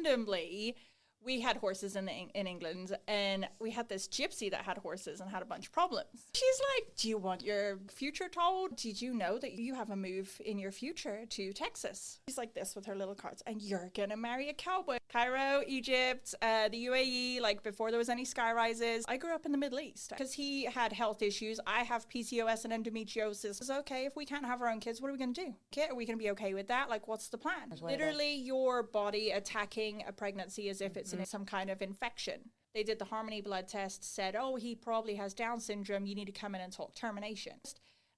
randomly, we had horses in England, and we had this gypsy that had horses and had a bunch of problems. She's like, do you want your future told? Did you know that you have a move in your future to Texas? She's like this with her little cards, and you're going to marry a cowboy. Cairo, Egypt, the UAE, like before there was any sky rises. I grew up in the Middle East because he had health issues. I have PCOS and endometriosis. It's okay, if we can't have our own kids, what are we going to do? Okay, are we going to be okay with that? Like, what's the plan? Literally your body attacking a pregnancy as if it's in some kind of infection. They did the Harmony blood test, said, oh, he probably has Down syndrome. You need to come in and talk termination.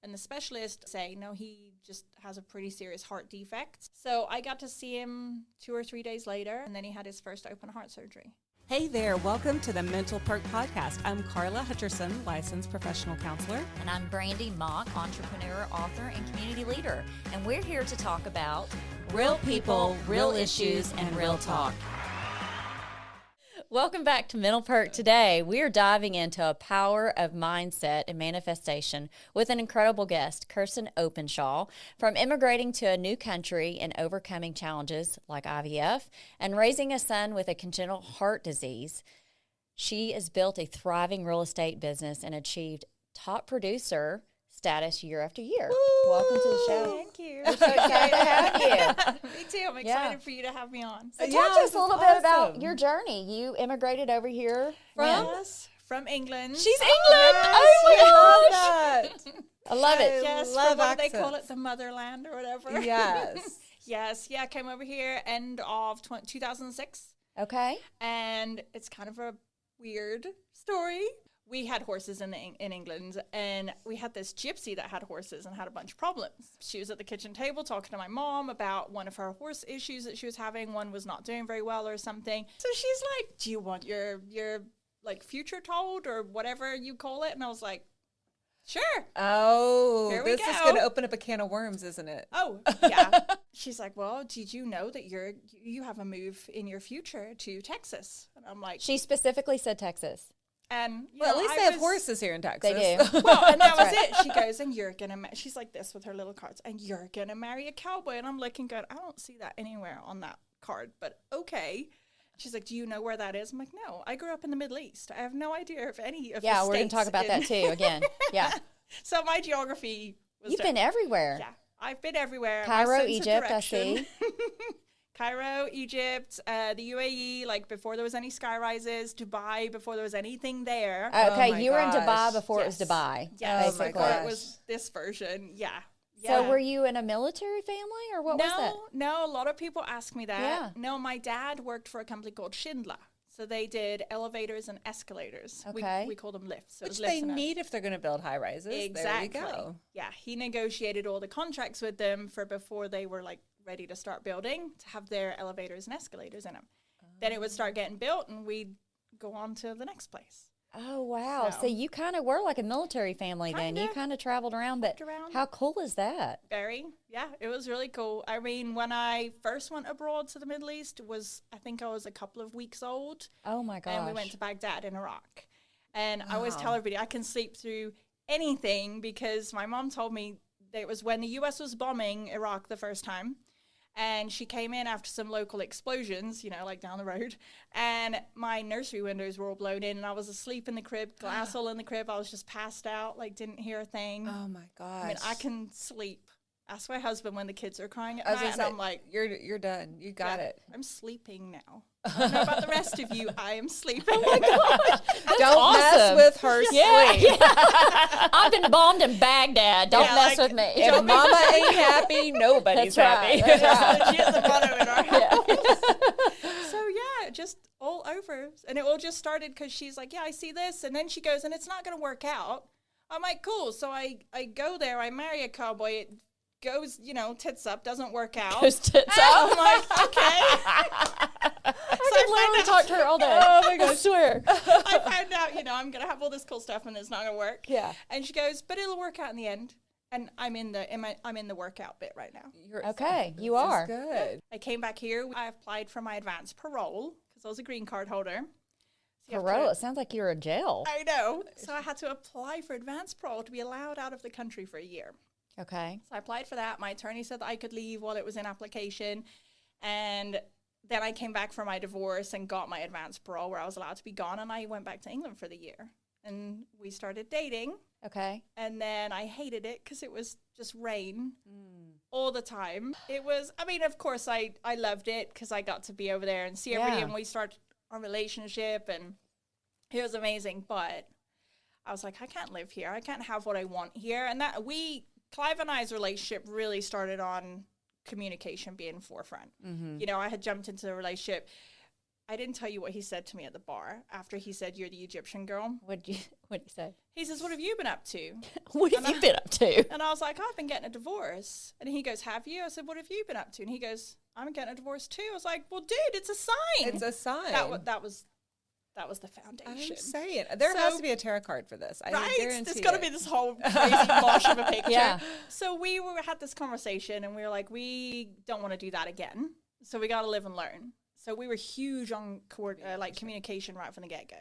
And the specialist say, no, he just has a pretty serious heart defect. So I got to see him 2 or 3 days later, and then he had his first open heart surgery. Hey there, welcome to the Mental Perk podcast. I'm Carla Hutcherson, licensed professional counselor. And I'm Brandy Mock, entrepreneur, author, and community leader. And we're here to talk about real people, real issues, and real talk. Welcome back to Mental Perk. Today, we are diving into a power of mindset and manifestation with an incredible guest, Kirstine Openshaw. From immigrating to a new country and overcoming challenges like IVF and raising a son with a congenital heart disease, she has built a thriving real estate business and achieved top producer status year after year. Woo! Welcome to the show. Thank you. We're so excited to have you. Me too. I'm excited for you to have me on. So talk to us a little bit about your journey. You immigrated over here from England. She's England. Oh my gosh. I love it. Yes, love from what accents. they call it, the motherland or whatever. Yes. Yes. Yeah, I came over here end of 2006. Okay. And it's kind of a weird story. We had horses in England, and we had this gypsy that had horses and had a bunch of problems. She was at the kitchen table talking to my mom about one of her horse issues that she was having. One was not doing very well or something. So she's like, do you want your like future told or whatever you call it? And I was like, sure. Oh, Here we this is go. going to open up a can of worms, isn't it? Oh, yeah. She's like, well, did you know that you have a move in your future to Texas? And I'm like, She specifically said Texas. and Well, at least they have horses here in Texas. They do. Well, and that was right. it. She goes, and you're going to, she's like this with her little cards, and you're going to marry a cowboy. And I'm looking good. I don't see that anywhere on that card, but okay. She's like, do you know where that is? I'm like, no, I grew up in the Middle East. I have no idea if any of the Yeah, we're going to talk states about that too again. Yeah. So my geography was You've been everywhere. Yeah, I've been everywhere. Cairo, Egypt, I see. Cairo, Egypt, the UAE, like before there was any sky rises, Dubai, before there was anything there. Okay, my you were in Dubai gosh. before it was Dubai. Yes, Oh my before gosh. it was this version. Yeah. So were you in a military family or what was that? No, a lot of people ask me that. Yeah. No, my dad worked for a company called Schindler. So they did elevators and escalators. Okay. We call them lifts. So it Which was lifts they and need if they're going to build high rises. Exactly. There you go. Yeah, he negotiated all the contracts with them for before they were like ready to start building to have their elevators and escalators in them. Then it would start getting built and we'd go on to the next place. Oh, wow. So So- you kind of were like a military family then. You Kinda. kind of traveled around, but Hopped around. how cool is that? Very, yeah, it was really cool. I mean, when I first went abroad to the Middle East, I think I was a couple of weeks old. Oh, my gosh. And we went to Baghdad in Iraq. And I always tell Wow. everybody I can sleep through anything because my mom told me that it was when the U.S. was bombing Iraq the first time. And she came in after some local explosions, like down the road. And my nursery windows were all blown in. And I was asleep in the crib, glass all in the crib. I was just passed out, like didn't hear a thing. Oh my gosh. I mean, I can sleep. Ask my husband when the kids are crying at I was night. gonna And say, I'm like, you're done. You got yeah, it. I'm sleeping now. I don't know about the rest of you. I am sleeping. Oh, my gosh. That's Don't awesome. mess with her Yeah, sleep. yeah. I've been bombed in Baghdad. Don't Yeah, mess like, with me. If mama ain't happy, nobody's That's right. happy. That's right. She is the motto in our house. So yeah, just all over. And it all just started because she's like, yeah, I see this. And then she goes, and it's not going to work out. I'm like, cool. So I go there. I marry a cowboy. It goes, tits up. Doesn't work out. Goes tits And up. I'm like, okay. I could literally talk to her all day. Oh, my gosh. I swear. I found out, I'm going to have all this cool stuff and it's not going to work. Yeah. And she goes, but it'll work out in the end. And I'm in the workout bit right now. Okay, you This is are. good. I came back here. I applied for my advanced parole because I was a green card holder. So you have Parole. to- It sounds like you're in jail. I know. So I had to apply for advanced parole to be allowed out of the country for a year. Okay. So I applied for that. My attorney said that I could leave while it was in application. And then I came back from my divorce and got my advanced parole where I was allowed to be gone. And I went back to England for the year. And we started dating. Okay. And then I hated it because it was just rain all the time. It was, I mean, of course, I loved it because I got to be over there and see everybody. And we started our relationship. And it was amazing. But I was like, I can't live here. I can't have what I want here. And Clive and I's relationship really started on communication being forefront. You know, I had jumped into the relationship. I didn't tell you what he said to me at the bar after he said, "You're the Egyptian girl." What'd you say? He says, "What have you been up to?" What have you been up to? And I was like, "Oh, I've been getting a divorce." And he goes, "Have you?" I said, "What have you been up to?" And he goes, "I'm getting a divorce too." I was like, "Well, dude, it's a sign." It's a sign. That was the foundation. I'm saying there has to be a tarot card for this. I guarantee there's got to be this whole crazy mosh of a picture. Yeah. So we had this conversation, and we were like, we don't want to do that again. So we got to live and learn. So we were huge on communication right from the get-go.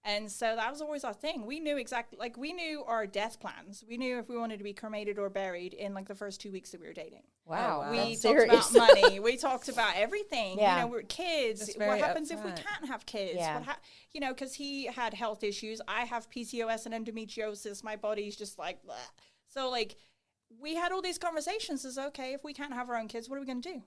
And so that was always our thing. We knew exactly, we knew our death plans. We knew if we wanted to be cremated or buried in the first 2 weeks that we were dating. Wow. We talked about money. We talked about everything. Yeah. You know, we're kids. What happens if we can't have kids? Yeah. Because he had health issues. I have PCOS and endometriosis. My body's just like, bleh. So we had all these conversations as, okay, if we can't have our own kids, what are we going to do?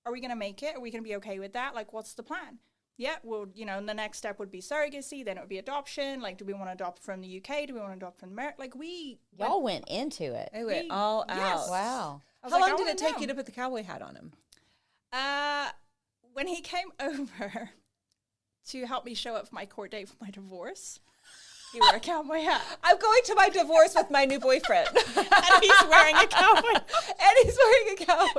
Are we going to make it? Are we going to be okay with that? What's the plan? Yeah, well, and the next step would be surrogacy. Then it would be adoption. Do we want to adopt from the UK? Do we want to adopt from America? Y'all went into it. They went all out. Wow. How long did it take you to put the cowboy hat on him? When he came over to help me show up for my court date for my divorce, he wore a cowboy hat. I'm going to my divorce with my new boyfriend. And he's wearing a cowboy.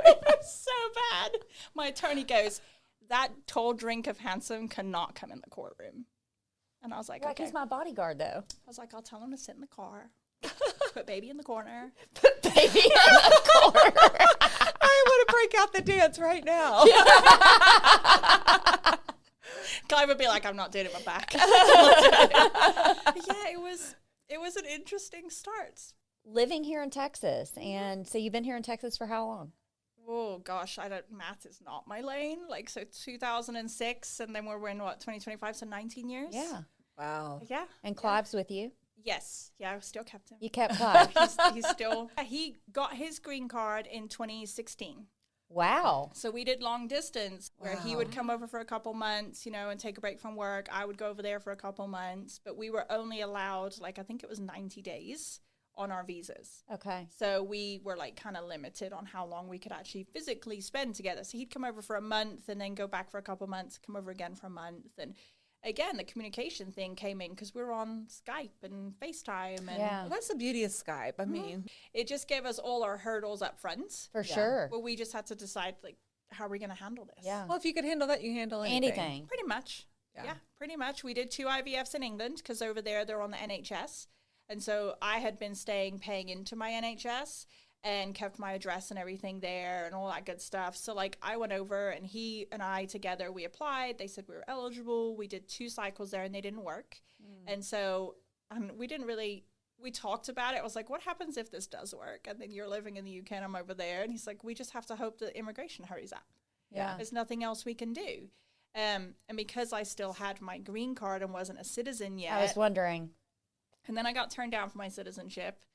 It was so bad. My attorney goes, "That tall drink of handsome cannot come in the courtroom." And I was like, okay. He's my bodyguard, though. I was like, I'll tell him to sit in the car. Put baby in the corner. Put baby in the corner. I want to break out the dance right now. Clive would be like, "I'm not doing it with my back." Yeah, it was an interesting start. Living here in Texas. And so you've been here in Texas for how long? Oh gosh, math is not my lane. 2006, and then we're in 2025, so 19 years. Yeah. Wow. Yeah. And Clive's with you? Yes. Yeah, I still kept him. You kept Clive. He's still. He got his green card in 2016. Wow. So we did long distance where he would come over for a couple months, and take a break from work. I would go over there for a couple months, but we were only allowed, I think it was 90 days on our visas. Okay. So we were kind of limited on how long we could actually physically spend together. So he'd come over for a month and then go back for a couple months, come over again for a month. And again, the communication thing came in because we were on Skype and FaceTime. And Well, that's the beauty of Skype. I mean, it just gave us all our hurdles up front. For sure. But we just had to decide, how are we going to handle this? Yeah. well, if you could handle that, you handle anything. Pretty much. Yeah. Pretty much. We did 2 IVFs in England because over there they're on the NHS. And so I had been paying into my NHS and kept my address and everything there and all that good stuff. So I went over and he and I together, we applied. They said we were eligible. We did 2 cycles there and they didn't work. And so we talked about it. I was like, what happens if this does work? And then you're living in the UK and I'm over there. And he's like, we just have to hope that immigration hurries up. Yeah. There's nothing else we can do. And because I still had my green card and wasn't a citizen yet. I was wondering. And then I got turned down for my citizenship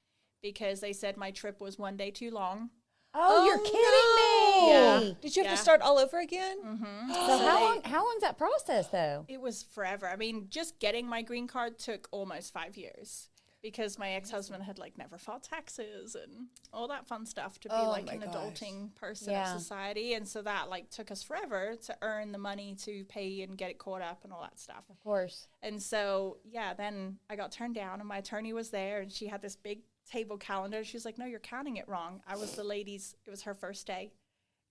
because they said my trip was 1 day too long. Oh, you're kidding me. Yeah. Did you have to start all over again? Mm-hmm. So how long's that process, though? It was forever. I mean, just getting my green card took almost 5 years because my ex-husband had never filed taxes and all that fun stuff to be an adulting person of society. And so that took us forever to earn the money to pay and get it caught up and all that stuff. Of course. And so, then I got turned down and my attorney was there and she had this big table calendar. She was like, "No, you're counting it wrong." I was it was her first day.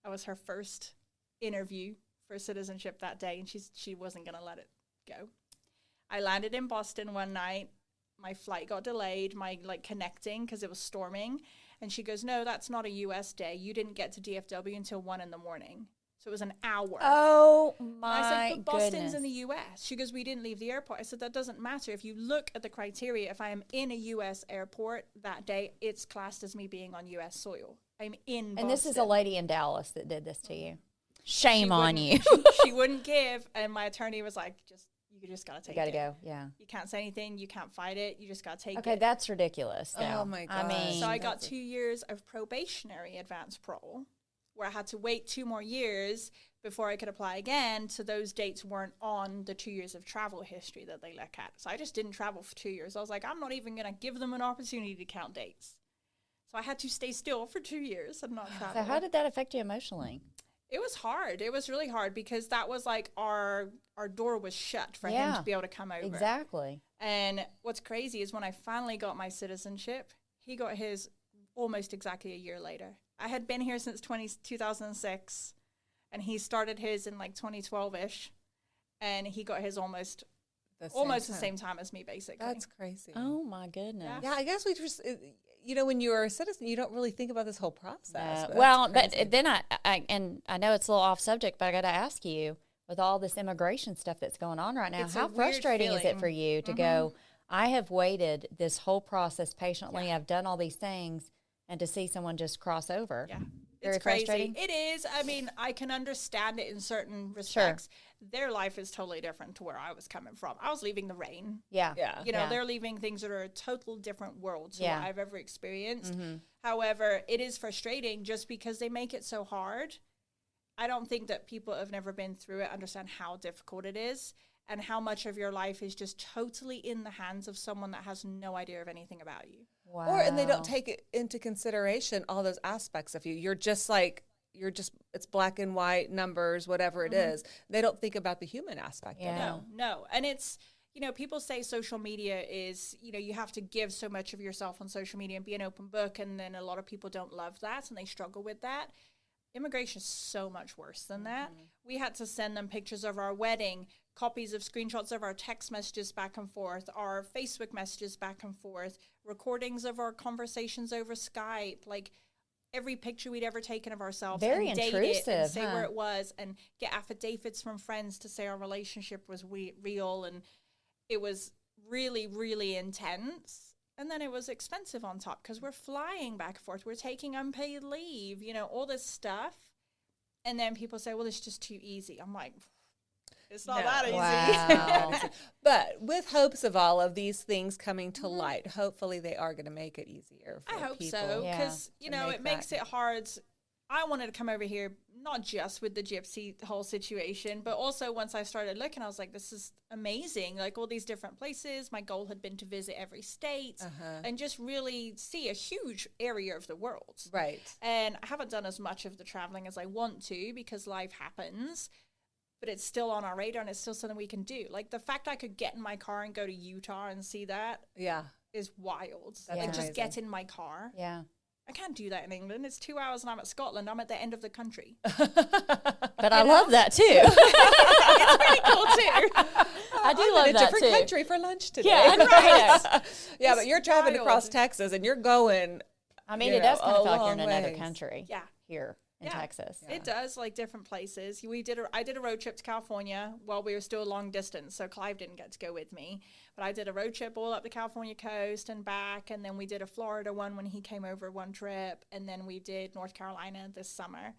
I was her first interview for citizenship that day, and she wasn't going to let it go. I landed in Boston one night. My flight got delayed, connecting because it was storming. And she goes, "No, that's not a U.S. day. You didn't get to DFW until 1 a.m. So it was an hour." Oh, And my I said, "But Boston's goodness. in the U.S." She goes, "We didn't leave the airport." I said, "That doesn't matter. If you look at the criteria, if I am in a U.S. airport that day, it's classed as me being on U.S. soil. I'm in Boston." And this is a lady in Dallas that did this to you. Shame on you. She wouldn't give, and my attorney was like, you just gotta take it. You gotta go, yeah. You can't say anything. You can't fight it. You just gotta take it. Okay, that's ridiculous. Though. Oh my god! I mean, so I got 2 years of probationary advance parole, where I had to wait 2 more years before I could apply again. So those dates weren't on the 2 years of travel history that they look at. So I just didn't travel for 2 years. I was like, I'm not even gonna give them an opportunity to count dates. So I had to stay still for 2 years and not travel. So how did that affect you emotionally? It was hard. It was really hard because that was like our door was shut for him to be able to come over. Exactly. And what's crazy is when I finally got my citizenship, he got his almost exactly a year later. I had been here since 2006, and he started his in like 2012-ish, and he got his almost the same time as me, basically. That's crazy. Oh, my goodness. Yeah, I guess we just, when you're a citizen, you don't really think about this whole process. But then I know it's a little off subject, but I got to ask you, with all this immigration stuff that's going on right now, how frustrating is it for you to go, I have waited this whole process patiently, I've done all these things, and to see someone just cross over? Yeah. Very it's crazy. frustrating. It is. I mean, I can understand it in certain respects. Sure. Their life is totally different to where I was coming from. I was leaving the rain. Yeah. They're leaving things that are a total different world to what I've ever experienced. Mm-hmm. However, it is frustrating just because they make it so hard. I don't think that people have never been through it understand how difficult it is and how much of your life is just totally in the hands of someone that has no idea of anything about you. Wow. And they don't take it into consideration all those aspects of you. It's black and white, numbers, whatever it is. They don't think about the human aspect of it. No. And it's, people say social media is, you have to give so much of yourself on social media and be an open book. And then a lot of people don't love that and they struggle with that. Immigration is so much worse than that. We had to send them pictures of our wedding, copies of screenshots of our text messages back and forth, our Facebook messages back and forth, recordings of our conversations over Skype, like every picture we'd ever taken of ourselves. Very and intrusive, date it and say where it was and get affidavits from friends to say our relationship was real. And it was really, really intense. And then it was expensive on top because we're flying back and forth. We're taking unpaid leave, all this stuff. And then people say, well, it's just too easy. I'm like, it's not that easy. Wow. But with hopes of all of these things coming to light, hopefully they are going to make it easier for I hope people. so because, it makes it hard. I wanted to come over here, not just with the gypsy whole situation, but also once I started looking, I was like, this is amazing. Like all these different places. My goal had been to visit every state and just really see a huge area of the world. Right. And I haven't done as much of the traveling as I want to because life happens, but it's still on our radar and it's still something we can do. Like the fact I could get in my car and go to Utah and see that is wild. That's like just amazing. get in my car. Yeah. I can't do that in England. It's 2 hours and I'm at Scotland. I'm at the end of the country. But I love that too. It's pretty cool too. I do love in a that different too. country for lunch today. Yeah, right. Yeah, but you're traveling wild. across Texas and you're going. I mean, it does kind of feel like you're in long another ways. country. Yeah. Here in Texas. It does, like different places. I did a road trip to California while we were still long distance, so Clive didn't get to go with me. But I did a road trip all up the California coast and back, and then we did a Florida one when he came over one trip, and then we ddid North Carolina this summer.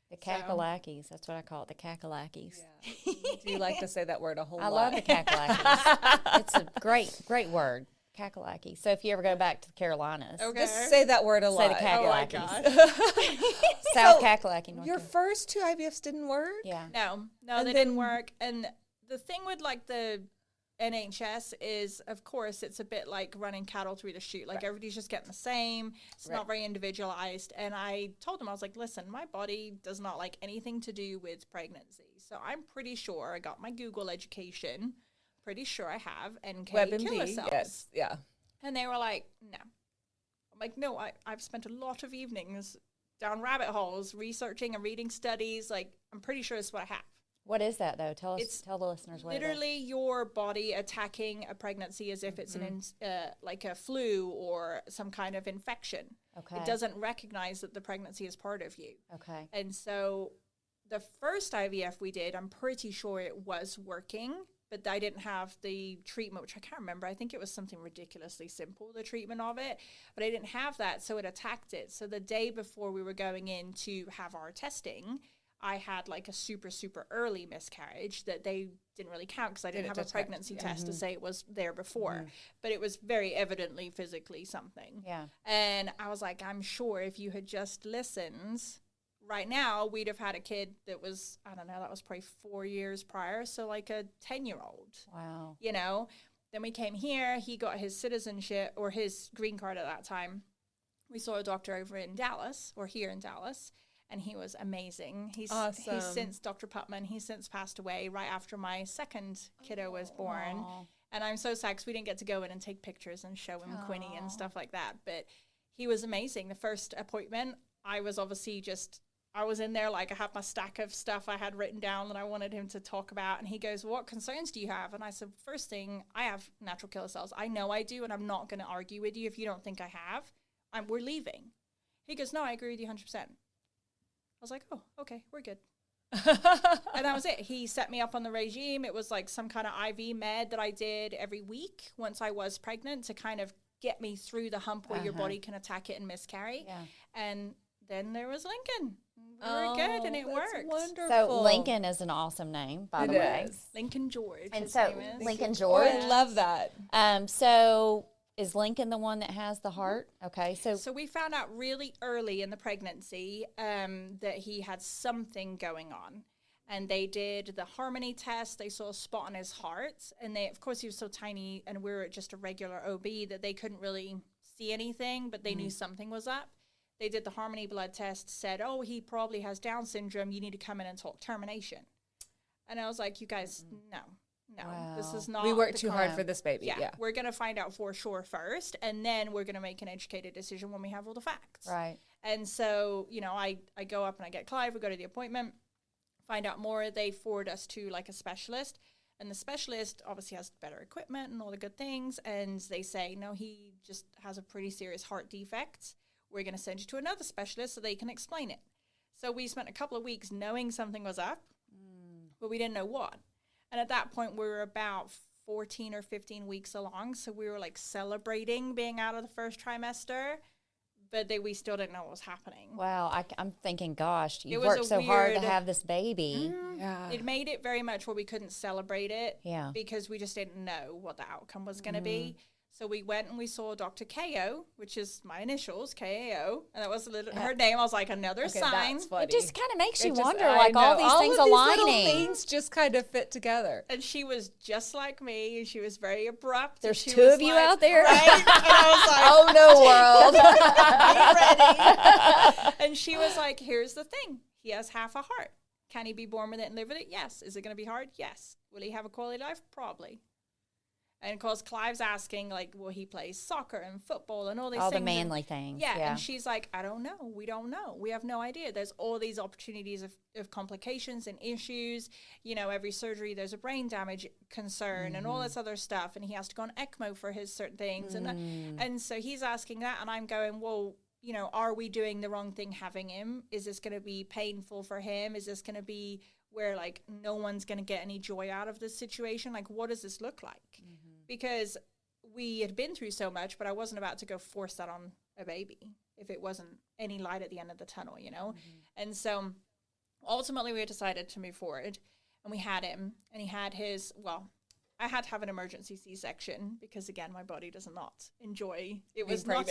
The Kakalakis, that's what I call it, the Kakalakis. Yeah. Do you like to say that word a whole lot? I love the Kakalakis. It's a great word, Kakalaki. So if you ever go back to the Carolinas, just say that word a lot. say the Kakalakis. Oh my God. South Kakalaki, North Your Carolina. first 2 IVFs didn't work? Yeah. No, And they then- didn't work. And the thing with like the NHS is, of course, it's a bit like running cattle through the chute. Like everybody's just getting the same. It's not very individualized. And I told them, I was like, listen, my body does not like anything to do with pregnancy. So I'm pretty sure I got my Google education. Pretty sure I have NK killer WebMD, cells. yes, yeah. And they were like, no. I'm like, no, I've spent a lot of evenings down rabbit holes researching and reading studies. Like, I'm pretty sure it's what I have. What is that though? Tell the listeners what it is. Literally your body attacking a pregnancy as if it's like a flu or some kind of infection. Okay. It doesn't recognize that the pregnancy is part of you. Okay. And so the first IVF we did, I'm pretty sure it was working, but I didn't have the treatment, which I can't remember. I think it was something ridiculously simple, the treatment of it, but I didn't have that, so it attacked it. So the day before we were going in to have our testing, I had like a super, super early miscarriage that they didn't really count because I didn't have a pregnancy test to say it was there before. But it was very evidently physically something. Yeah. And I was like, I'm sure if you had just listened right now, we'd have had a kid that was, I don't know, that was probably 4 years prior. So like a 10-year-old. Wow. You know? Then we came here. He got his citizenship or his green card at that time. We saw a doctor over in Dallas or here in Dallas. And he was amazing. He's since Dr. Putman, he's since passed away right after my second kiddo was born. And I'm so sad because we didn't get to go in and take pictures and show him Quinny and stuff like that. But he was amazing. The first appointment, I was obviously I was in there like I had my stack of stuff I had written down that I wanted him to talk about. And he goes, what concerns do you have? And I said, first thing, I have natural killer cells. I know I do, and I'm not going to argue with you if you don't think I have. We're leaving. He goes, no, I agree with you 100%. I was like, oh, okay, we're good. And that was it. He set me up on the regime. It was like some kind of IV med that I did every week once I was pregnant to kind of get me through the hump where your body can attack it and miscarry. Yeah. And then there was Lincoln. We were good, and it worked. Wonderful. So Lincoln is an awesome name, by the way. Lincoln George. And so Lincoln George. Oh, I love that. So is Lincoln the one that has the heart? Okay, so we found out really early in the pregnancy that he had something going on, and they did the harmony test. They saw a spot on his heart, and of course, he was so tiny, and we were just a regular OB that they couldn't really see anything, but they knew something was up. They did the harmony blood test, said, "Oh, he probably has Down syndrome. You need to come in and talk termination." And I was like, "You guys, no." No, this is not. We worked too hard for this baby. Yeah. We're going to find out for sure first, and then we're going to make an educated decision when we have all the facts. Right. And so, I go up and I get Clive. We go to the appointment, find out more. They forward us to like a specialist, and the specialist obviously has better equipment and all the good things. And they say, no, he just has a pretty serious heart defect. We're going to send you to another specialist so they can explain it. So we spent a couple of weeks knowing something was up, but we didn't know what. And at that point, we were about 14 or 15 weeks along. So we were like celebrating being out of the first trimester, but we still didn't know what was happening. Wow. I'm thinking, gosh, you worked so hard to have this baby. Yeah. It made it very much where we couldn't celebrate it because we just didn't know what the outcome was going to be. So we went and we saw Dr. K.O., which is my initials, K-A-O, and that was her name. I was like, another sign. It just kind of makes you wonder, like all these things aligning. Little things just kind of fit together. And she was just like me, and she was very abrupt. There's two of you out there. Right? And I was like, oh, no, world. Be ready. And she was like, here's the thing. He has half a heart. Can he be born with it and live with it? Yes. Is it going to be hard? Yes. Will he have a quality life? Probably. And, of course, Clive's asking, like, well, he plays soccer and football and all these things. All the manly things. Yeah, and she's like, I don't know. We don't know. We have no idea. There's all these opportunities of complications and issues. Every surgery, there's a brain damage concern and all this other stuff. And he has to go on ECMO for his certain things. And so he's asking that, and I'm going, well, are we doing the wrong thing having him? Is this going to be painful for him? Is this going to be where, like, no one's going to get any joy out of this situation? Like, what does this look like? Because we had been through so much, but I wasn't about to go force that on a baby if it wasn't any light at the end of the tunnel, And so ultimately we decided to move forward, and we had him, and he had I had to have an emergency C-section because, again, my body does not enjoy. It was not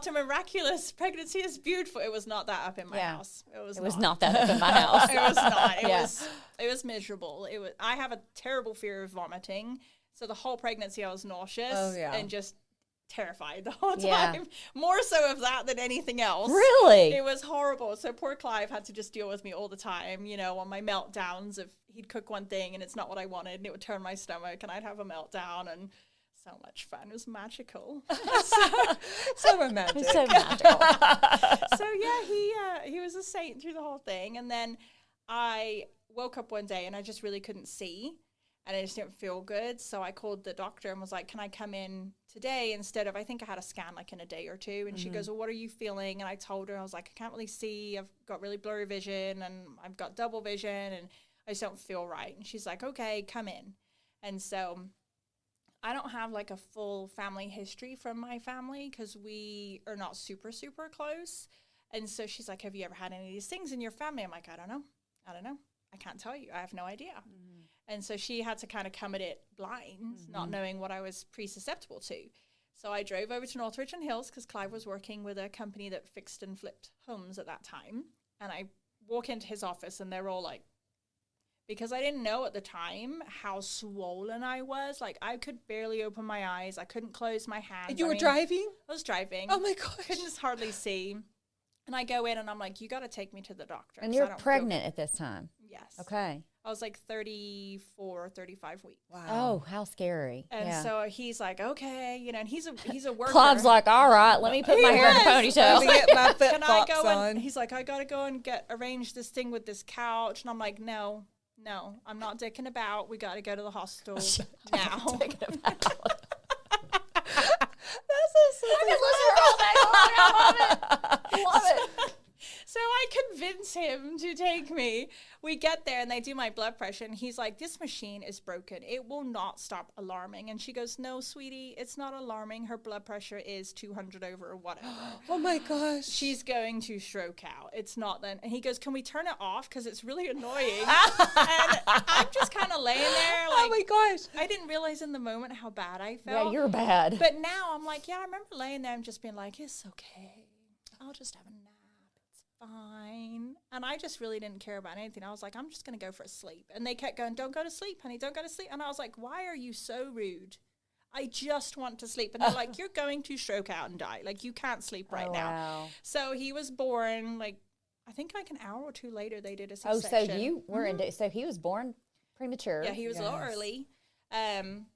a miraculous pregnancy. It's beautiful. It was not that up in my house. It was not that up in my house. It was not. It was miserable. I have a terrible fear of vomiting. So the whole pregnancy, I was nauseous and just terrified the whole time. Yeah. More so of that than anything else. Really? It was horrible. So poor Clive had to just deal with me all the time, on my meltdowns. If he'd cook one thing and it's not what I wanted, and it would turn my stomach, and I'd have a meltdown, and so much fun. It was magical. So romantic. So magical. So he was a saint through the whole thing. And then I woke up one day and I just really couldn't see. And I just didn't feel good. So I called the doctor and was like, can I come in today instead of, I think I had a scan like in a day or two. And she goes, well, what are you feeling? And I told her, I was like, I can't really see. I've got really blurry vision and I've got double vision and I just don't feel right. And she's like, okay, come in. And so I don't have like a full family history from my family because we are not super, super close. And so she's like, have you ever had any of these things in your family? I'm like, I don't know. I don't know. I can't tell you. I have no idea. And so she had to kind of come at it blind, not knowing what I was pre-susceptible to. So I drove over to North Richmond Hills because Clive was working with a company that fixed and flipped homes at that time. And I walk into his office and they're all like, because I didn't know at the time how swollen I was. Like, I could barely open my eyes. I couldn't close my hands. And you were driving? I was driving. Oh, my gosh. Couldn't hardly see. And I go in and I'm like, you got to take me to the doctor. And you're pregnant at this time. Yes. Okay. I was like 34, 35 weeks. Wow. Oh, how scary. And so he's like, okay, you know, and he's a worker. Clive's like, all right, let me put my hair in a ponytail. Let me get my Can I flip-flops go on. and he's like, I got to go and arrange this thing with this couch. And I'm like, no, I'm not dicking about. We got to go to the hospital now. That's so I could listen all day long. I love it. Love it. So I convince him to take me. We get there and they do my blood pressure and he's like, this machine is broken. It will not stop alarming. And she goes, no, sweetie, it's not alarming. Her blood pressure is 200 over or whatever. Oh my gosh. She's going to stroke out. It's not then. And he goes, can we turn it off? Because it's really annoying. And I'm just kind of laying there. Like, Oh my gosh. I didn't realize in the moment how bad I felt. Yeah, you're bad. But now I'm like, yeah, I remember laying there and just being like, it's okay. I'll just have a nap. Fine. And I just really didn't care about anything. I was like, I'm just going to go for a sleep. And they kept going, don't go to sleep, honey, don't go to sleep. And I was like, why are you so rude? I just want to sleep. And they're like, you're going to stroke out and die. Like, you can't sleep right now. Wow. So he was born, like, I think like an hour or two later, they did a Oh, C-section. so you were so he was born premature. Yeah, he was a little Yes. early,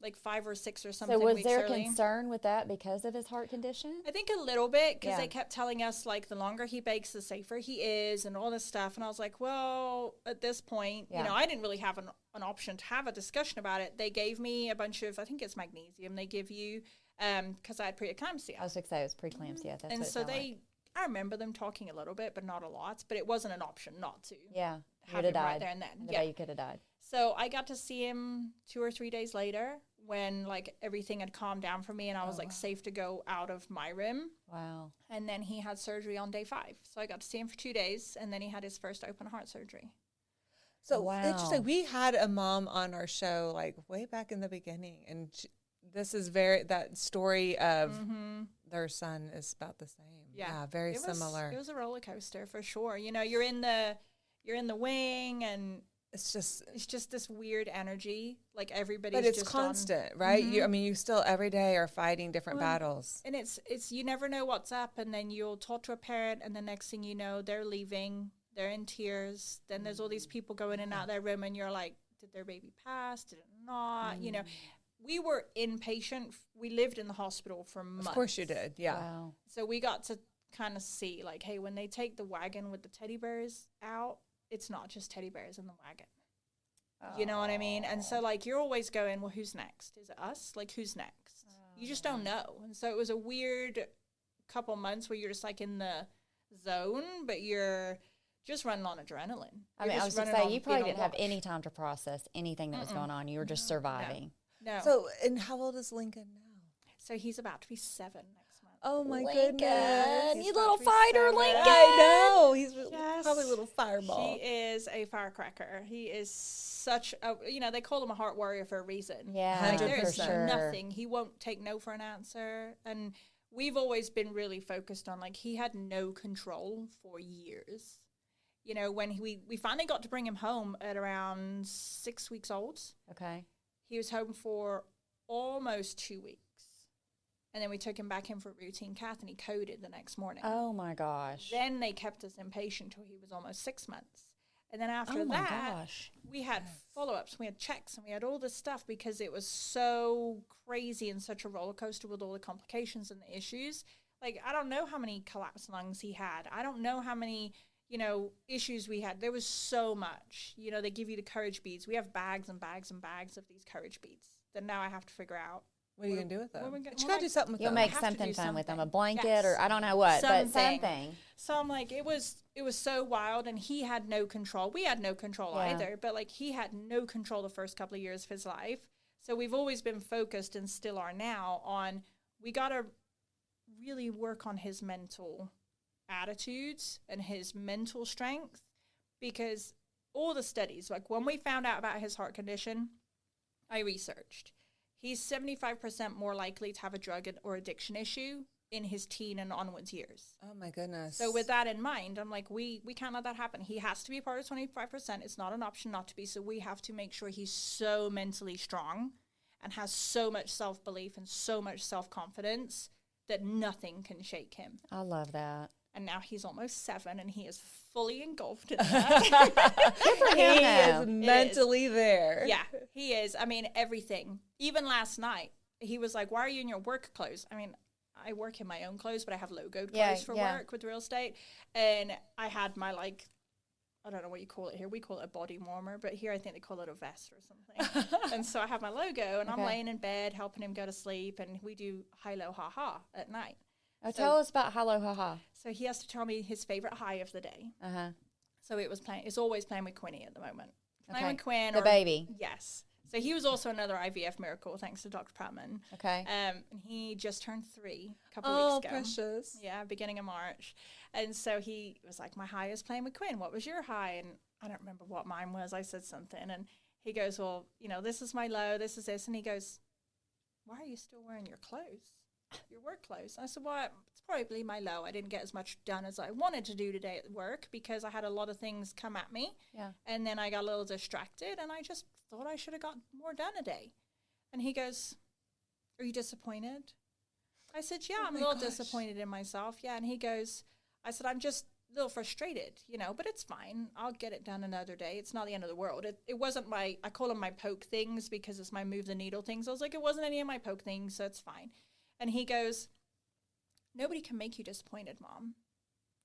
like 5 or 6 or something So was weeks there early. concern with that because of his heart condition? I think a little bit because Yeah. they kept telling us like the longer he bakes, the safer he is and all this stuff. And I was like, well, at this point, Yeah. you know, I didn't really have an option to have a discussion about it. They gave me a bunch of, I think it's magnesium they give you because I had preeclampsia. I was going to say it was preeclampsia. That's and what it so sounded like. I remember them talking a little bit, but not a lot. But it wasn't an option not to. Yeah. You Have would have him right died. there and then. And the Yeah. day you could have died. So I got to see him 2 or 3 days later when like everything had calmed down for me and I was like safe to go out of my room. Wow. And then he had surgery on day 5. So I got to see him for 2 days and then he had his first open heart surgery. So Wow. interesting. We had a mom on our show like way back in the beginning, and this is that story of their son is about the same. Yeah, very similar. It was a roller coaster for sure. You know, you're in the wing and It's just this weird energy. Like everybody's but it's just constant, right? You still every day are fighting different battles. And it's you never know what's up, and then you'll talk to a parent, and the next thing you know, they're leaving. They're in tears. Then there's all these people going in and out of their room, and you're like, did their baby pass? Did it not? You know, we were inpatient. We lived in the hospital for months. Of course you did, yeah. Wow. So we got to kind of see, like, hey, when they take the wagon with the teddy bears out, it's not just teddy bears in the wagon. You know what I mean? And so, like, you're always going, well, who's next? Is it us? Like, who's next? You just don't know. And so it was a weird couple months where you're just, like, in the zone, but you're just running on adrenaline. I mean, I was going to say, you probably didn't have any time to process anything that was going on. You were just surviving. No. So, and how old is Lincoln now? So he's about to be 7 next month. Oh my Lincoln, goodness. you about little to be fighter, 7. Lincoln. I know. He's Yes. probably a little fireball. He is a firecracker. He is such a, they call him a heart warrior for a reason. Yeah, Like, there is 100%. nothing. He won't take no for an answer. And we've always been really focused on, like, he had no control for years. You know, when we finally got to bring him home at around 6 weeks old, Okay. he was home for almost 2 weeks. And then we took him back in for a routine cath, and he coded the next morning. Oh, my gosh. Then they kept us inpatient till he was almost 6 months. And then after Oh, my that, gosh. we had follow-ups, we had checks, and we had all this stuff because it was so crazy and such a roller coaster with all the complications and the issues. Like, I don't know how many collapsed lungs he had. I don't know how many, issues we had. There was so much. They give you the courage beads. We have bags and bags and bags of these courage beads that now I have to figure out. What are you going to do with them? What we You gonna- got well, to do something with You'll them. make have to something do fun with them, a something. blanket Yes. or I don't know what, but Something. something. So I'm like, it was so wild, and he had no control. We had no control Yeah. either, but like he had no control the first couple of years of his life. So we've always been focused, and still are now, on we got to really work on his mental attitudes and his mental strength, because all the studies, like when we found out about his heart condition, I researched. He's 75% more likely to have a drug or addiction issue in his teen and onwards years. Oh my goodness. So with that in mind, I'm like, we can't let that happen. He has to be part of 25%. It's not an option not to be. So we have to make sure he's so mentally strong and has so much self-belief and so much self-confidence that nothing can shake him. I love that. And now he's almost 7 and he is fully engulfed in that. Good for He him. is mentally there. Yeah, he is. I mean, everything. Even last night, he was like, why are you in your work clothes? I mean, I work in my own clothes, but I have logoed clothes for work with real estate. And I had my, like, I don't know what you call it here. We call it a body warmer, but here I think they call it a vest or something. And so I have my logo, and I'm laying in bed helping him go to sleep, and we do high-low ha-ha at night. Oh, tell us about Hello Ha-Ha. So he has to tell me his favorite high of the day. Uh-huh. So it's always playing with Quinny at the moment. Playing with Quinn. The baby. Yes. So he was also another IVF miracle, thanks to Dr. Patman. Okay. And he just turned 3 a couple weeks ago. Oh, precious. Yeah, beginning of March. And so he was like, my high is playing with Quinn. What was your high? And I don't remember what mine was. I said something. And he goes, well, you know, this is my low, this is this. And he goes, why are you still wearing your clothes? Your work clothes. I said, well, it's probably my low. I didn't get as much done as I wanted to do today at work because I had a lot of things come at me. Yeah. And then I got a little distracted, and I just thought I should have got more done a day. And he goes, are you disappointed? I said, yeah, I'm a little disappointed in myself. Yeah. And he goes, I said, I'm just a little frustrated, you know, but it's fine. I'll get it done another day. It's not the end of the world. It wasn't I call them my poke things because it's my move the needle things. I was like, it wasn't any of my poke things, so it's fine. And he goes, nobody can make you disappointed, Mom.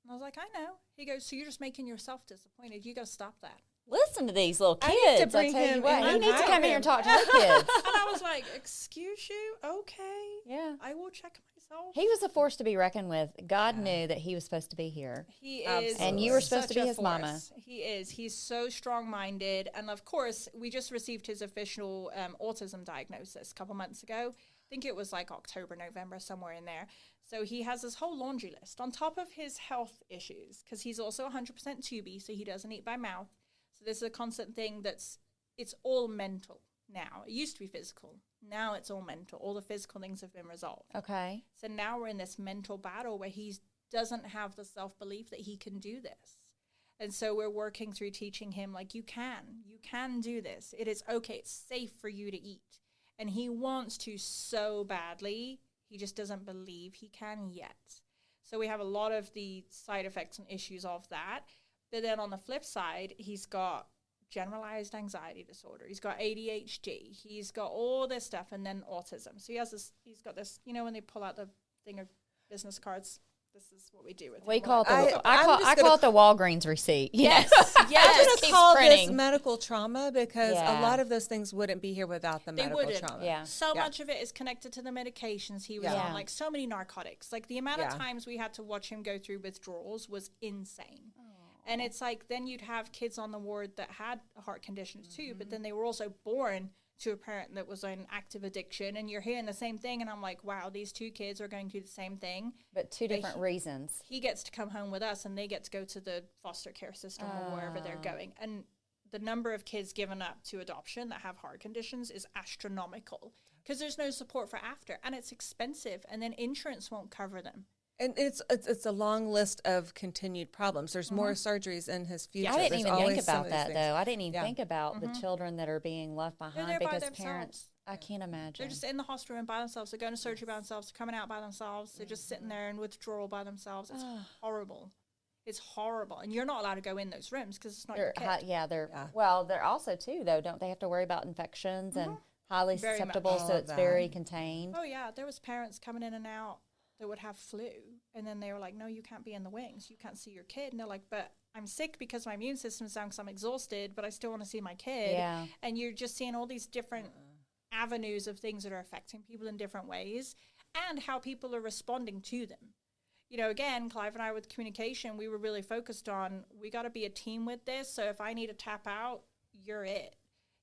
And I was like, I know. He goes, so you're just making yourself disappointed. You got to stop that. Listen to these little kids. I need to bring tell you him what, in he needs to come here and talk to the kids. And I was like, excuse you? Okay. Yeah. I will check myself. He was a force to be reckoned with. God knew that he was supposed to be here. He is. And you were supposed to be his force. mama. He is. He's so strong-minded. And, of course, we just received his official autism diagnosis a couple months ago. I think it was like October, November, somewhere in there. So he has this whole laundry list on top of his health issues because he's also 100% tubey, so he doesn't eat by mouth. So this is a constant thing it's all mental now. It used to be physical. Now it's all mental. All the physical things have been resolved. Okay. So now we're in this mental battle where he doesn't have the self-belief that he can do this. And so we're working through teaching him, like, you can do this. It is okay. It's safe for you to eat. And he wants to so badly. He just doesn't believe he can yet. So we have a lot of the side effects and issues of that. But then on the flip side, he's got generalized anxiety disorder. He's got ADHD. He's got all this stuff, and then autism. So he's got this, you know, when they pull out the thing of business cards, this is what we do with We him. call it I call it the Walgreens receipt. Yes. I'm going to call this medical trauma because a lot of those things wouldn't be here without the medical trauma. Yeah. So much of it is connected to the medications he was on, like so many narcotics. Like the amount of times we had to watch him go through withdrawals was insane. And it's like then you'd have kids on the ward that had heart conditions too, but then they were also born to a parent that was in active addiction, and you're hearing the same thing, and I'm like, wow, these 2 kids are going through the same thing. But two different reasons. He gets to come home with us, and they get to go to the foster care system or wherever they're going. And the number of kids given up to adoption that have heart conditions is astronomical because there's no support for after, and it's expensive, and then insurance won't cover them. And it's a long list of continued problems. There's more surgeries in his future. I didn't even think about that, though. I didn't even think about the children that are being left behind because parents, I can't imagine. They're just in the hospital room by themselves. They're going to surgery by themselves. They're coming out by themselves. They're just sitting there in withdrawal by themselves. It's horrible. It's horrible. And you're not allowed to go in those rooms because it's not your kid. Well, they're also, too, though, don't they have to worry about infections and highly susceptible, so it's very contained? Oh, yeah. There was parents coming in and out that would have flu, and then they were like, no, you can't be in the wings, you can't see your kid. And they're like, but I'm sick because my immune system's down because I'm exhausted, but I still want to see my kid. And you're just seeing all these different avenues of things that are affecting people in different ways and how people are responding to them. You know, again, Clive and I with communication, we were really focused on, we got to be a team with this, so if I need to tap out, you're it.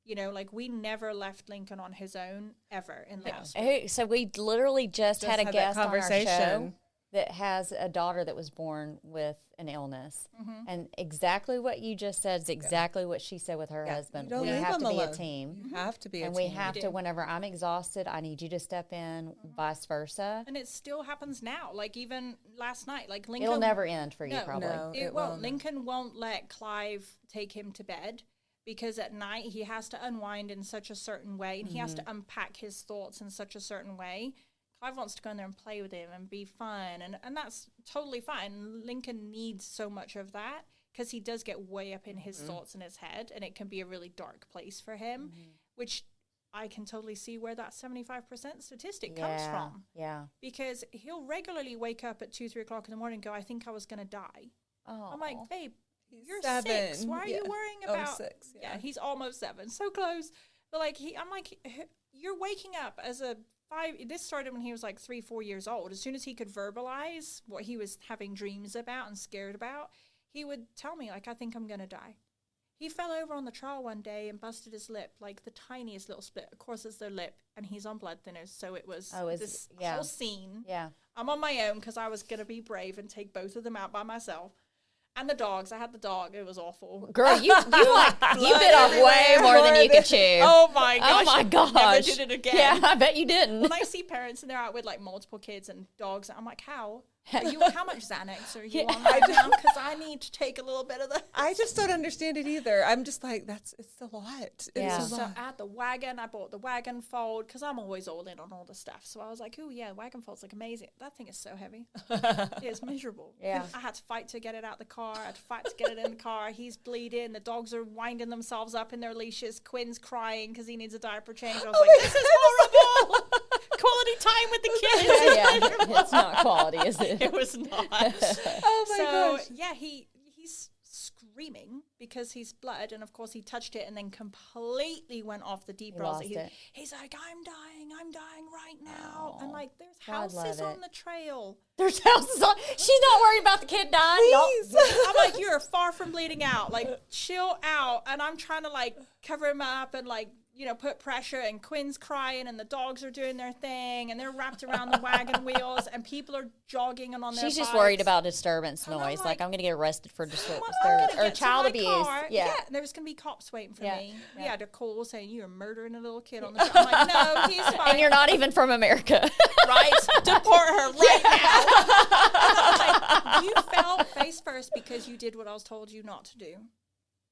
You know, like we never left Lincoln on his own ever in the hospital. So we literally just had a guest on our show. that has a daughter that was born with an illness. And exactly what you just said is exactly what she said with her husband. You don't We leave have them to be alone. a team. You have to be a And team. we have to, whenever I'm exhausted, I need you to step in, vice versa. And it still happens now. Like even last night, like Lincoln. It'll never end for you, No, probably. No. It It won't. won't. Lincoln won't let Clive take him to bed because at night he has to unwind in such a certain way and he has to unpack his thoughts in such a certain way. Clive wants to go in there and play with him and be fun, and that's totally fine. Lincoln needs so much of that because he does get way up in his thoughts in his head, and it can be a really dark place for him, which I can totally see where that 75% statistic comes from. Yeah. Because he'll regularly wake up at 2, 3 o'clock in the morning and go, I think I was going to die. Oh. I'm like, babe, you're 7. 6. Why are you worrying about 6? Yeah, he's almost 7. So close. But like I'm like, you're waking up as a 5. This started when he was like 3, 4 years old. As soon as he could verbalize what he was having dreams about and scared about, he would tell me, like, I think I'm going to die. He fell over on the trowel one day and busted his lip, like the tiniest little split. Of course, it's their lip, and he's on blood thinners, so it was this whole scene. Yeah. I'm on my own because I was going to be brave and take both of them out by myself. And the dogs. I had the dog. It was awful. Girl, you bit off way more than you could chew. Oh, my gosh. Oh, my gosh. Never did it again. Yeah, I bet you didn't. When I see parents and they're out with, like, multiple kids and dogs, I'm like, how? How much Xanax are you on right now? Because I need to take a little bit of this. I just don't understand it either. I'm just like, it's a lot. Yeah. It's a So lot. I had the wagon. I bought the wagon fold because I'm always all in on all the stuff. So I was like, oh, yeah, wagon fold's like amazing. That thing is so heavy. It's miserable. Yeah. I had to fight to get it out the car. I had to fight to get it in the car. He's bleeding. The dogs are winding themselves up in their leashes. Quinn's crying because he needs a diaper change. I was like, this is horrible. Quality time with the kids. Yeah, it's not quality, is it? It was not. Oh my gosh. Yeah, he's screaming because he's blood, and of course he touched it and then completely went off the deep wells. lost it. He's like, I'm dying right now. Oh, And like, there's God, love houses on it. the trail. There's houses on. She's not worried about the kid dying. Please. I'm like, you're far from bleeding out. Like, chill out. And I'm trying to like cover him up and like, you know, put pressure, and Quinn's crying and the dogs are doing their thing and they're wrapped around the wagon wheels and people are jogging and on their She's just bikes. worried about disturbance And I'm noise. like, I'm going to get arrested for I'm disturbance gonna or get to child my abuse. car. Yeah. There was going to be cops waiting for Yeah. me. We Yeah. had a call saying, you're murdering a little kid on the trail. I'm like, no, he's fine. And you're not even from America. Right? Deport her right now. And I'm like, you fell face first because you did what I was told you not to do.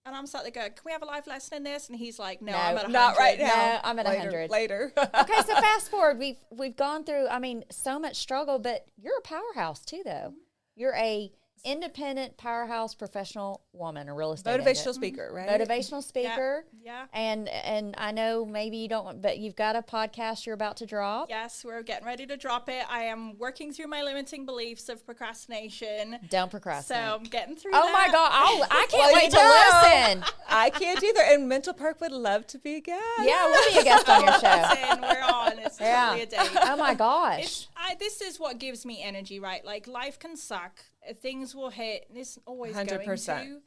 And I'm sat there going, can we have a life lesson in this? And he's like, no, No, I'm at 100. Not right now. No, I'm at Later, 100. Later. Okay, so fast forward. We've gone through, I mean, so much struggle, but you're a powerhouse too, though. You're a independent powerhouse professional woman, a real estate Motivational agent. speaker, right? Motivational speaker. Yeah. And I know maybe you don't, but you've got a podcast you're about to drop. Yes, we're getting ready to drop it. I am working through my limiting beliefs of procrastination. Don't procrastinate. So I'm getting through Oh that. my God. I can't Well, wait you to know. listen. I can't either. And Mental Perk would love to be a guest. Yeah, we'll be a guest on your show. Listen, we're on. It's totally a date. Oh my gosh. This is what gives me energy, right? Like, life can suck. Things will hit. It's always 100%. going to.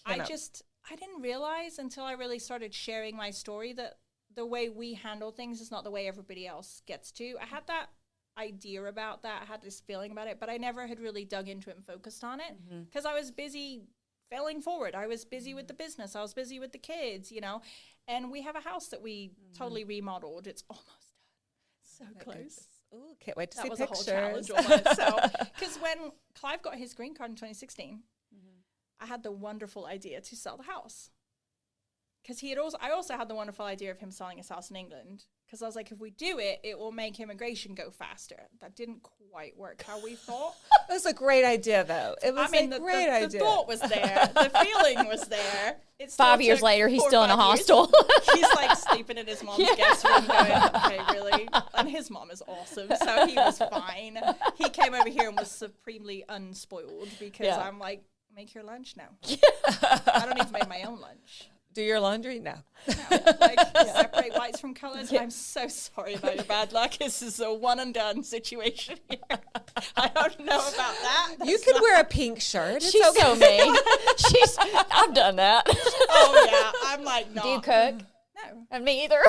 cannot- I didn't realize until I really started sharing my story that the way we handle things is not the way everybody else gets to. I had that idea about that. I had this feeling about it, but I never had really dug into it and focused on it because I was busy failing forward. I was busy with the business. I was busy with the kids, you know. And we have a house that we totally remodeled. It's almost done. So close. Ooh, can't wait to That see was pictures. a whole challenge all by itself. Because when Clive got his green card in 2016, I had the wonderful idea to sell the house. Because I also had the wonderful idea of him selling his house in England. Because I was like, if we do it, it will make immigration go faster. That didn't quite work how we thought. It was a great idea, though. It was a great idea. The thought was there. The feeling was there. It still 5 years took later, he's 4 or still in a 5 years. hostel. He's like sleeping in his mom's guest room going, okay, really? And his mom is awesome, so he was fine. He came over here and was supremely unspoiled because Yeah. I'm like, make your lunch now. I don't even make my own lunch. Do your laundry? No. No, like, separate whites from colors. I'm so sorry about your bad luck. This is a one and done situation here. I don't know about that. You could wear a pink shirt. It's She's okay. so mean. I've done that. Oh, yeah. I'm like, no. Do you cook? No. And me either.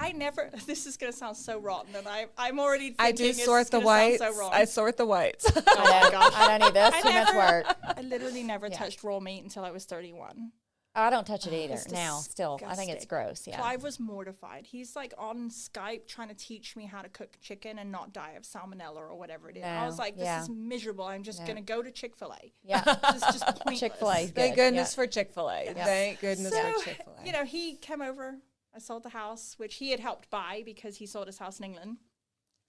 I never, this is going to sound so rotten, and I'm already thinking I do sort the whites. I sort the whites. Oh my gosh. I don't need this. Too much work. I literally never touched raw meat until I was 31. I don't touch it either now, still. I think it's gross, yeah. Clive was mortified. He's like on Skype trying to teach me how to cook chicken and not die of salmonella or whatever it is. I was like, this is miserable. I'm just going to go to Chick-fil-A. Yeah. This is just pointless. Chick-fil-A. Thank goodness for Chick-fil-A. Yeah. Thank goodness for Chick-fil-A. You know, he came over. I sold the house, which he had helped buy because he sold his house in England.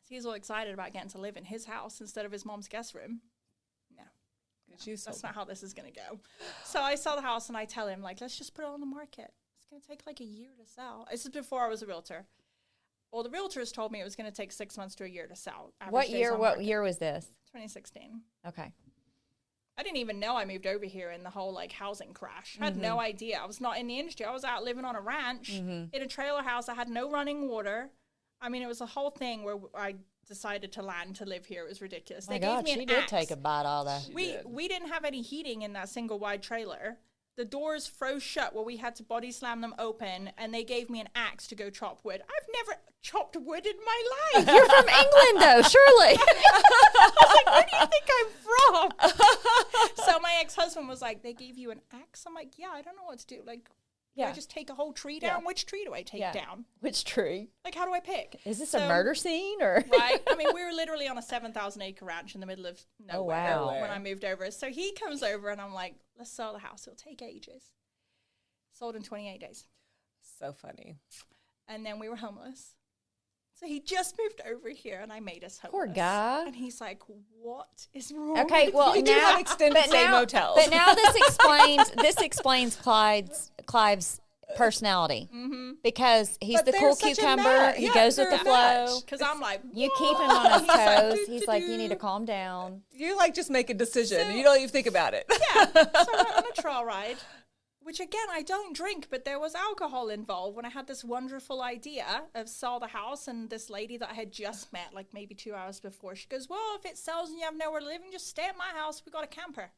So he's all excited about getting to live in his house instead of his mom's guest room. That's not how this is going to go. So I sell the house and I tell him, like, let's just put it on the market. It's going to take like a year to sell. This is before I was a realtor. Well, the realtors told me it was going to take 6 months to a year to sell. What year was this? 2016. Okay. I didn't even know I moved over here in the whole like housing crash. I had no idea. I was not in the industry. I was out living on a ranch in a trailer house. I had no running water. I mean, it was a whole thing where I decided to land to live here. It was ridiculous. My God, she did take a bite out of that. We didn't have any heating in that single wide trailer. The doors froze shut where we had to body slam them open, and they gave me an axe to go chop wood. I've never chopped wood in my life. You're from England, though, surely. I was like, where do you think I'm from? So my ex-husband was like, they gave you an axe? I'm like, yeah, I don't know what to do. Like, do I just take a whole tree down? Yeah. Which tree do I take down? Which tree? Like, how do I pick? Is this a murder scene or? Right. I mean, we were literally on a 7,000 acre ranch in the middle of nowhere when I moved over. So he comes over and I'm like, let's sell the house. It'll take ages. Sold in 28 days. So funny. And then we were homeless. So he just moved over here and I made us homeless. Poor guy. And he's like, what is wrong Okay, with well, you? now have extended stay motels. But now this explains Clive's personality because he's the cool cucumber. He goes with the flow. Because I'm like, you keep him on his toes. He's like, you need to calm down. You like just make a decision. You don't even think about it. Yeah. So I went on a trail ride, which again, I don't drink, but there was alcohol involved when I had this wonderful idea of sell the house. And this lady that I had just met, like maybe 2 hours before, she goes, well, if it sells and you have nowhere to live, just stay at my house. We got a camper.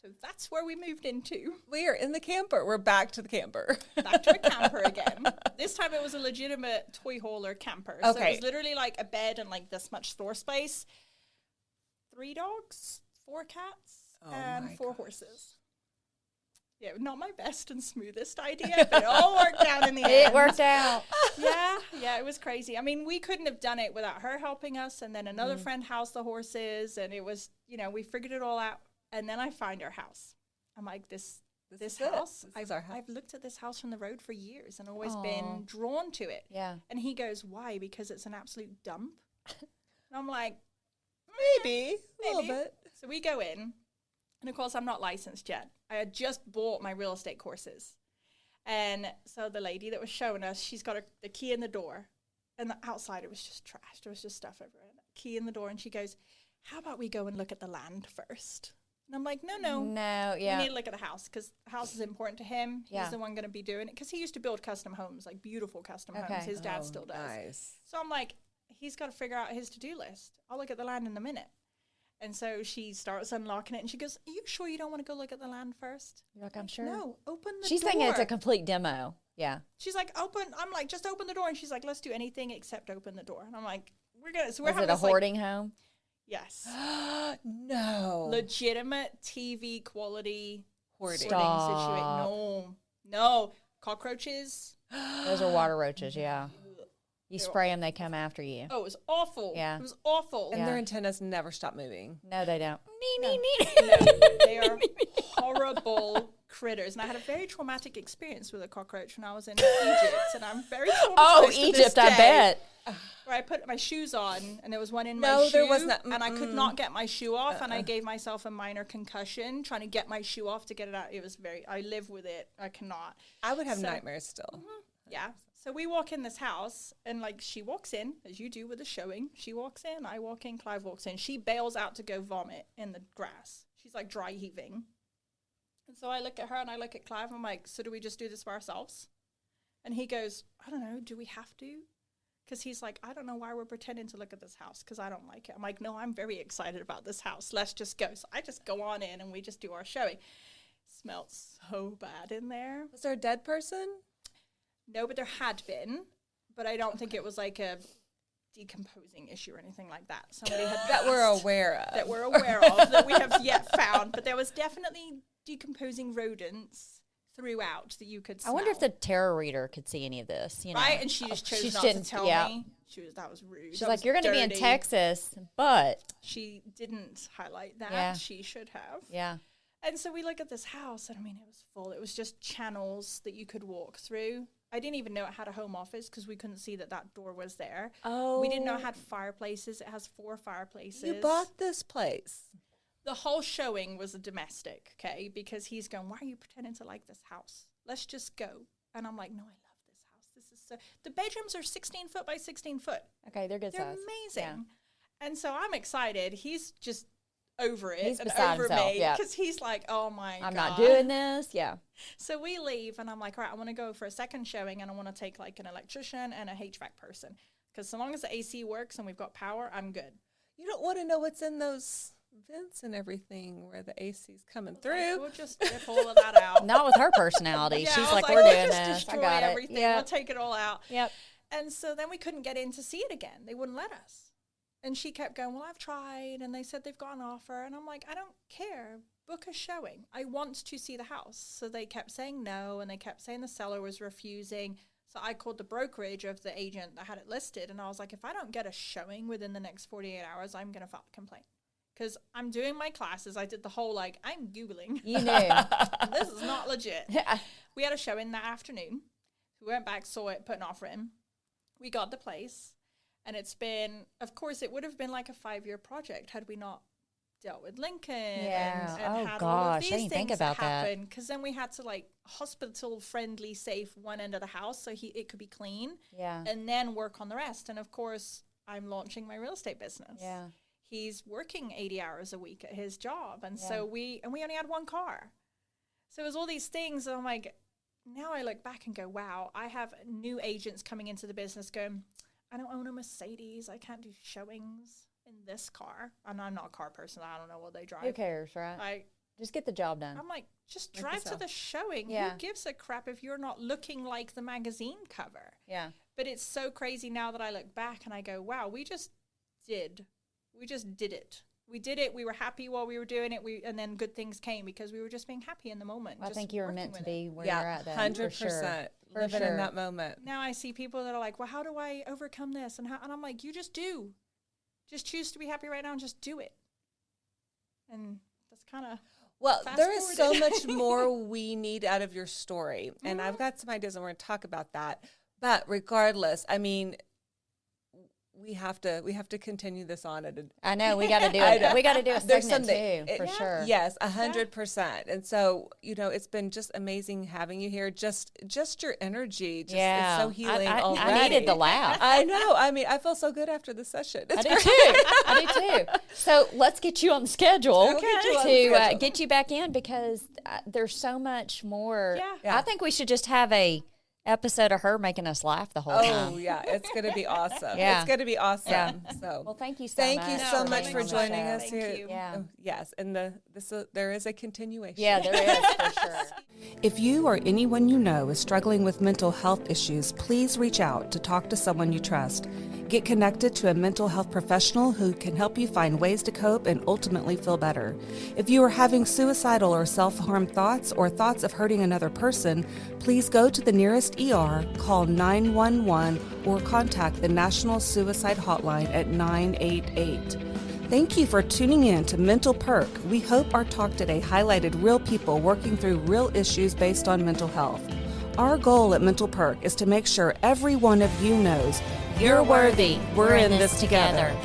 So that's where we moved into. We are in the camper. We're back to the camper. Back to a camper again. This time it was a legitimate toy hauler camper. Okay. So it was literally like a bed and like this much store space. 3 dogs, 4 cats, and 4 horses. Yeah, not my best and smoothest idea, but it all worked out in the end. It worked out. Yeah, it was crazy. I mean, we couldn't have done it without her helping us. And then another friend housed the horses. And it was, we figured it all out. And then I find our house. I'm like, this house, I've looked at this house from the road for years and always been drawn to it. Yeah. And he goes, why? Because it's an absolute dump. And I'm like, maybe a little bit. So we go in. And of course, I'm not licensed yet. I had just bought my real estate courses. And so the lady that was showing us, she's got the key in the door. And the outside, it was just trash. There was just stuff everywhere. Key in the door. And she goes, how about we go and look at the land first? And I'm like, no. We need to look at the house because the house is important to him. He's the one going to be doing it because he used to build custom homes, like beautiful custom homes. His dad still does. Nice. So I'm like, he's got to figure out his to-do list. I'll look at the land in a minute. And so she starts unlocking it and she goes, are you sure you don't want to go look at the land first? You're like, I'm sure. No, open the door. She's thinking it's a complete demo. Yeah. She's like, I'm like, just open the door. And she's like, let's do anything except open the door. And I'm like, we're having a hoarding home? Yes. No. Legitimate TV quality hoarding situation. No. Cockroaches. Those are water roaches, yeah. You spray them, they come after you. Oh, it was awful. Yeah. It was awful. And their antennas never stop moving. No, they don't. No, they are horrible critters. And I had a very traumatic experience with a cockroach when I was in Egypt. And I'm very traumatized. Oh, Egypt, I bet. Where I put my shoes on, and there was one in my shoe. There was not. And I could not get my shoe off, and I gave myself a minor concussion trying to get my shoe off to get it out. It was I live with it. I cannot. I would have nightmares still. Yeah. So we walk in this house, and like she walks in, as you do with a showing. She walks in, I walk in, Clive walks in. She bails out to go vomit in the grass. She's like dry heaving. And so I look at her and I look at Clive. I'm like, so do we just do this for ourselves? And he goes, I don't know. Do we have to? Because he's like, I don't know why we're pretending to look at this house because I don't like it. I'm like, no, I'm very excited about this house. Let's just go. So I just go on in and we just do our showing. Smelled so bad in there. Was there a dead person? No, but there had been. but I don't think it was like a decomposing issue or anything like that. Somebody had that we're aware of. That we're aware of, that we have yet found. But there was definitely decomposing rodents throughout that you could smell. I wonder if the tarot reader could see any of this, you know. Right, and she just chose not to tell me. That was rude. She's like, you're going to be in Texas, but. She didn't highlight that. Yeah. She should have. Yeah. And so we look at this house, and I mean, it was full. It was just channels that you could walk through. I didn't even know it had a home office because we couldn't see that door was there. Oh. We didn't know it had fireplaces. It has 4 fireplaces. You bought this place. The whole showing was a domestic, okay? Because he's going, why are you pretending to like this house? Let's just go. And I'm like, no, I love this house. This is so. The bedrooms are 16 foot by 16 foot. Okay, they're good size. They're amazing. Yeah. And so I'm excited. He's just over it. He's and beside over himself, me. yeah. Because he's like, oh my God. I'm not doing this. Yeah. So we leave, and I'm like, all right, I want to go for a second showing, and I want to take like an electrician and a HVAC person. Because so long as the AC works and we've got power, I'm good. You don't want to know what's in those vents and everything where the AC's coming through. We'll just rip all of that out. Not with her personality. Yeah, She's like, we'll we're doing just this. destroy I got everything. it. Yep. We'll take it all out. Yep. And so then we couldn't get in to see it again. They wouldn't let us. And she kept going, well, I've tried, and they said they've got an offer. And I'm like, I don't care. Book a showing. I want to see the house. So they kept saying no, and they kept saying the seller was refusing. So I called the brokerage of the agent that had it listed, and I was like, if I don't get a showing within the next 48 hours, I'm going to file a complaint. Because I'm doing my classes. I did the whole, like, I'm Googling. You knew. This is not legit. We had a showing that afternoon. We went back, saw it, put an offer in. We got the place. And it's been, of course, it would have been like a 5-year project had we not dealt with Lincoln. Yeah. And had gosh, all of these I didn't think things about that. happen. Because then we had to, like, hospital-friendly, safe one end of the house so it could be clean. Yeah. And then work on the rest. And, of course, I'm launching my real estate business. Yeah. He's working 80 hours a week at his job. And so we only had one car. So it was all these things. And I'm like, now I look back and go, wow, I have new agents coming into the business going, I don't own a Mercedes. I can't do showings in this car. And I'm not a car person. I don't know what they drive. Who cares, right? Just get the job done. I'm like, just drive to the showing. Yeah. Who gives a crap if you're not looking like the magazine cover? Yeah. But it's so crazy now that I look back and I go, wow, we just did it. We did it. We were happy while we were doing it. And then good things came because we were just being happy in the moment. I think you were meant to be where you're at. 100%. Living in that moment. Now I see people that are like, well, how do I overcome this? And I'm like, you just do. Just choose to be happy right now and just do it. And that's kind of there is so much more we need out of your story. And I've got some ideas and we're going to talk about that. But regardless, I mean, we have to continue this on. I know we got to do it. We got to do a segment too, for sure. Yes, 100%. And so, it's been just amazing having you here. Just your energy, it's so healing already. I needed the laugh. I know. I mean, I feel so good after the session. I do too. So let's get you on the schedule to get you back in because there's so much more. Yeah. I think we should just have a episode of her making us laugh the whole time. Oh, yeah. It's going to be awesome. Yeah. It's going to be awesome. Yeah. So, well, thank you so much. Thank you so much for joining us Thank here. you. Yeah. Yes. And there is a continuation. Yeah, there is for sure. If you or anyone you know is struggling with mental health issues, please reach out to talk to someone you trust. Get connected to a mental health professional who can help you find ways to cope and ultimately feel better. If you are having suicidal or self-harm thoughts or thoughts of hurting another person, please go to the nearest ER, call 911, or contact the National Suicide Hotline at 988. Thank you for tuning in to Mental Perk. We hope our talk today highlighted real people working through real issues based on mental health. Our goal at Mental Perk is to make sure every one of you knows you're worthy. We're in this together.